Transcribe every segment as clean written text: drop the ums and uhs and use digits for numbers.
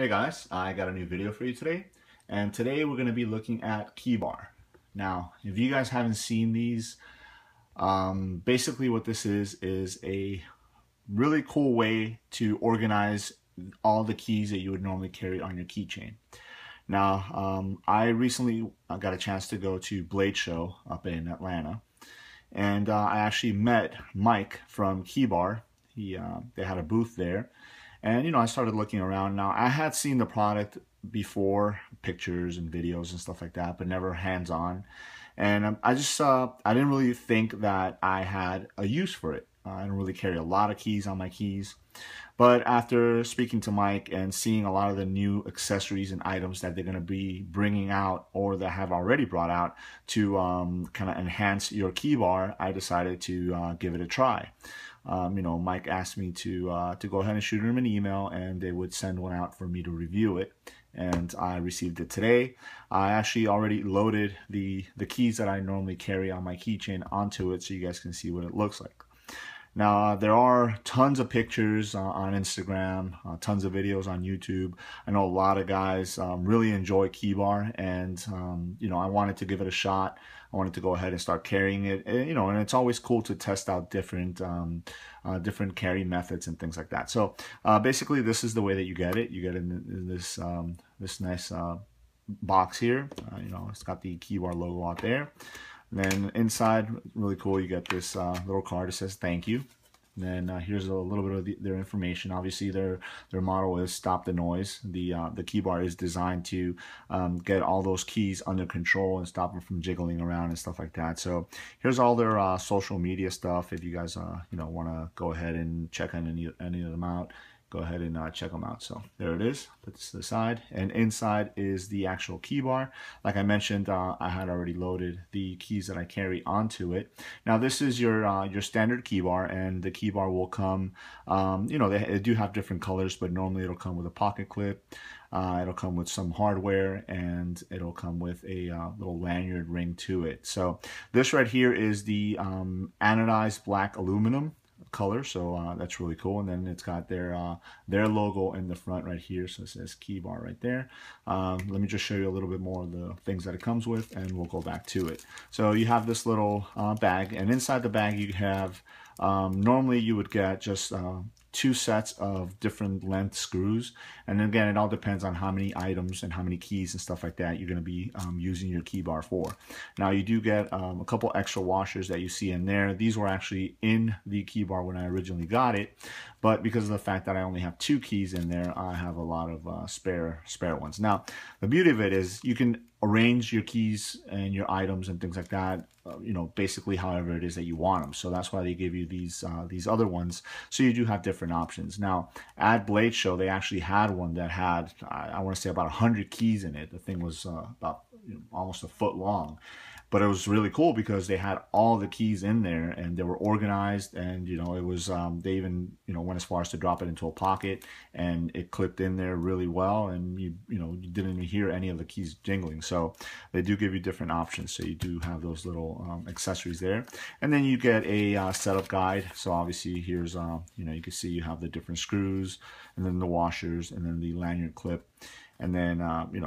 Hey guys, I got a new video for you today, and today we're going to be looking at key bar. Now, if you guys haven't seen these, basically what this is a really cool way to organize all the keys that you would normally carry on your keychain. Now, I recently got a chance to go to Blade Show up in Atlanta, and I actually met Mike from Key Bar. They had a booth there. And, I started looking around. Now, I had seen the product before, pictures and videos and stuff like that, but never hands-on. And I didn't really think that I had a use for it. I don't really carry a lot of keys on my keys. But after speaking to Mike and seeing a lot of the new accessories and items that they're going to be bringing out or that have already brought out to kind of enhance your key bar, I decided to give it a try. Mike asked me to go ahead and shoot him an email, and they would send one out for me to review it. And I received it today. I actually already loaded the keys that I normally carry on my keychain onto it, so you guys can see what it looks like. Now, there are tons of pictures on Instagram, tons of videos on YouTube. I know a lot of guys really enjoy key bar, and I wanted to give it a shot. I wanted to go ahead and start carrying it, and it's always cool to test out different carry methods and things like that. So basically, this is the way that you get it. You get it in this nice box here. It's got the key bar logo out there. And then inside, really cool, you get this little card that says thank you. And then here's a little bit of their information. Obviously, their motto is stop the noise. The key bar is designed to get all those keys under control and stop them from jiggling around and stuff like that. So here's all their social media stuff. If you guys want to go ahead and check on any of them out, go ahead and check them out. So there it is. Put this to the side, and inside is the actual key bar. Like I mentioned, I had already loaded the keys that I carry onto it. Now this is your standard key bar, and the key bar will come. They do have different colors, but normally it'll come with a pocket clip. It'll come with some hardware, and it'll come with a little lanyard ring to it. So this right here is the anodized black aluminum color, so that's really cool. And then it's got their logo in the front right here, so it says key bar right there. Let me just show you a little bit more of the things that it comes with, and we'll go back to it. So you have this little bag, and inside the bag you have normally you would get just 2 sets of different length screws, and then again, it all depends on how many items and how many keys and stuff like that you're going to be using your key bar for. Now you do get a couple extra washers that you see in there. These were actually in the key bar when I originally got it, but because of the fact that I only have 2 keys in there, I have a lot of spare ones. Now the beauty of it is you can arrange your keys and your items and things like that, basically however it is that you want them. So that's why they give you these other ones, so you do have different options. Now at Blade Show, they actually had one that had, I want to say, about 100 keys in it. The thing was about almost a foot long. But it was really cool because they had all the keys in there, and they were organized, and it was they even went as far as to drop it into a pocket, and it clipped in there really well, and you didn't even hear any of the keys jingling. So they do give you different options, so you do have those little accessories there. And then you get a setup guide. So obviously here's you can see you have the different screws, and then the washers, and then the lanyard clip. And then,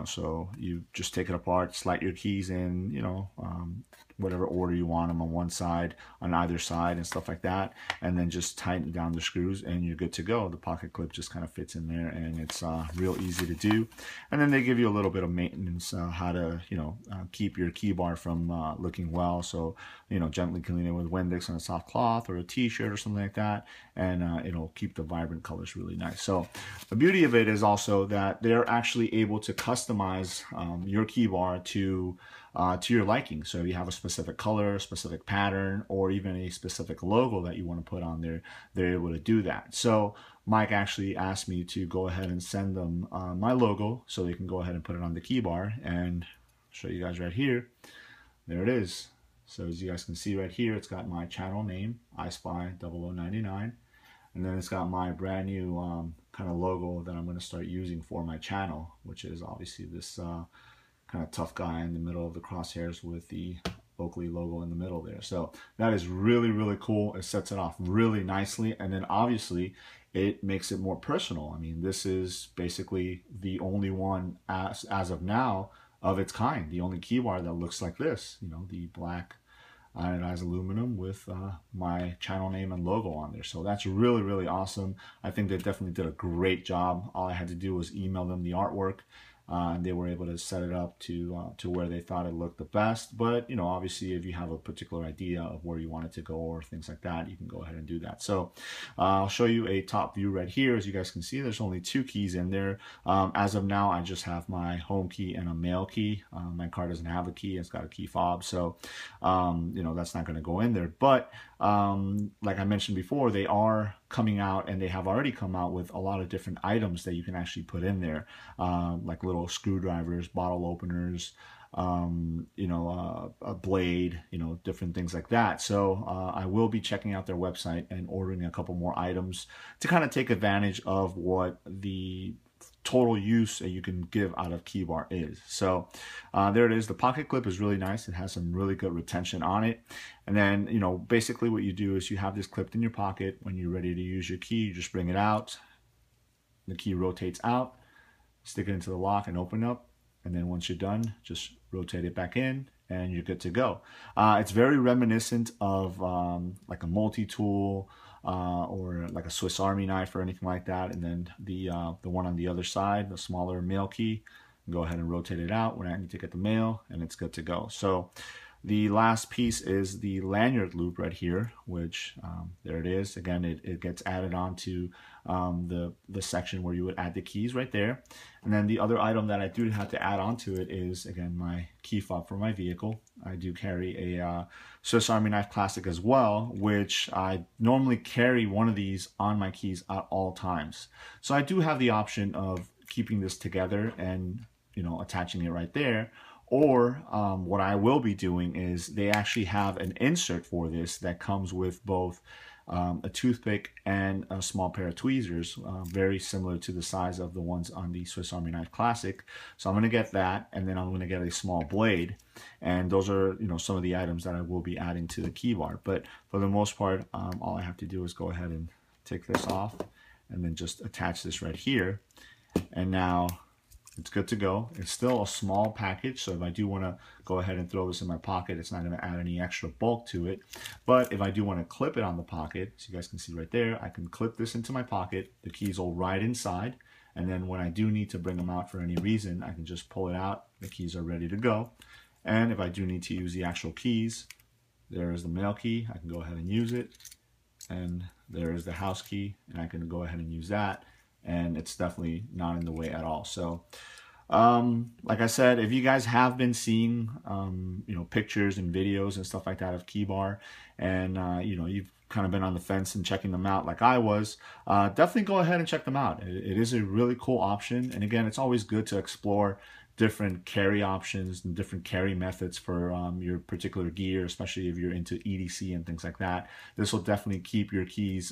so you just take it apart, slide your keys in, whatever order you want them on one side, on either side, and stuff like that. And then just tighten down the screws, and you're good to go. The pocket clip just kind of fits in there, and it's real easy to do. And then they give you a little bit of maintenance, how to, keep your key bar from looking well. So, gently clean it with Windex on a soft cloth or a t-shirt or something like that. And it'll keep the vibrant colors really nice. So the beauty of it is also that they're actually able to customize your key bar to your liking. So if you have a specific color, specific pattern, or even a specific logo that you want to put on there, they're able to do that. So Mike actually asked me to go ahead and send them my logo so they can go ahead and put it on the key bar, and show you guys right here. There it is. So as you guys can see right here, it's got my channel name, iSpy 0099. And then it's got my brand new kind of logo that I'm going to start using for my channel, which is obviously this kind of tough guy in the middle of the crosshairs with the Oakley logo in the middle there. So that is really, really cool. It sets it off really nicely. And then obviously it makes it more personal. I mean, this is basically the only one as of now of its kind, the only key bar that looks like this, you know, the Black Anodized Aluminum with my channel name and logo on there. So that's really, really awesome. I think they definitely did a great job. All I had to do was email them the artwork, and they were able to set it up to where they thought it looked the best. But, you know, obviously if you have a particular idea of where you want it to go or things like that, you can go ahead and do that. So I'll show you a top view right here. As you guys can see, there's only 2 keys in there. As of now, I just have my home key and a mail key. My car doesn't have a key. It's got a key fob. So, you know, that's not going to go in there. But like I mentioned before, they are coming out, and they have already come out with a lot of different items that you can actually put in there, like little screwdrivers, bottle openers, you know, a blade, you know, different things like that. So I will be checking out their website and ordering a couple more items to kind of take advantage of what the total use that you can give out of key bar is. So there it is. The pocket clip is really nice. It has some really good retention on it. And then, you know, basically what you do is you have this clipped in your pocket. When you're ready to use your key, you just bring it out. The key rotates out, stick it into the lock and open up. And then once you're done, just rotate it back in and you're good to go. It's very reminiscent of like a multi-tool or like a Swiss Army knife or anything like that. And then the one on the other side, the smaller mail key, go ahead and rotate it out when I need to get the mail, and it's good to go. So the last piece is the lanyard loop right here, which there it is. Again, it gets added onto the section where you would add the keys right there. And then the other item that I do have to add onto it is, again, my key fob for my vehicle. I do carry a Swiss Army knife Classic as well, which I normally carry one of these on my keys at all times. So I do have the option of keeping this together and, you know, attaching it right there. Or what I will be doing is they actually have an insert for this that comes with both a toothpick and a small pair of tweezers, very similar to the size of the ones on the Swiss Army Knife Classic. So I'm going to get that, and then I'm going to get a small blade. And those are, you know, some of the items that I will be adding to the key bar. But for the most part, all I have to do is go ahead and take this off and then just attach this right here. And now it's good to go. It's still a small package, so if I do want to go ahead and throw this in my pocket, it's not going to add any extra bulk to it. But if I do want to clip it on the pocket, so you guys can see right there, I can clip this into my pocket. The keys will ride inside, and then when I do need to bring them out for any reason, I can just pull it out. The keys are ready to go. And if I do need to use the actual keys, there is the mail key. I can go ahead and use it. And there is the house key, and I can go ahead and use that. And it's definitely not in the way at all. So like I said, if you guys have been seeing you know, pictures and videos and stuff like that of key bar, and you know, you've kind of been on the fence and checking them out like I was, definitely go ahead and check them out. It is a really cool option, and again, it's always good to explore different carry options and different carry methods for your particular gear, especially if you're into EDC and things like that. This will definitely keep your keys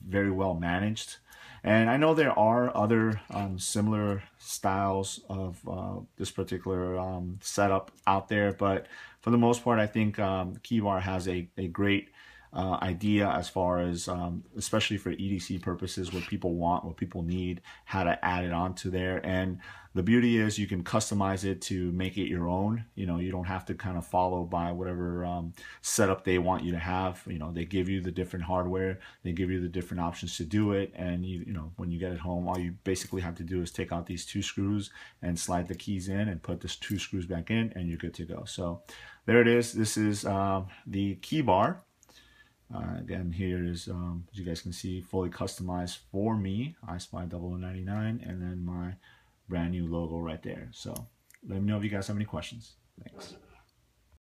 very well managed. And I know there are other similar styles of this particular setup out there, but for the most part, I think Key Bar has a great idea as far as, especially for EDC purposes, what people want, what people need, how to add it onto there. And the beauty is you can customize it to make it your own. You know, you don't have to kind of follow by whatever setup they want you to have. You know, they give you the different hardware, they give you the different options to do it, and you know, when you get it home, all you basically have to do is take out these 2 screws and slide the keys in and put this 2 screws back in, and you're good to go. So there it is. This is the Key Bar. Again, here is, as you guys can see, fully customized for me, I Spy 0099, and then my brand new logo right there. So let me know if you guys have any questions. Thanks.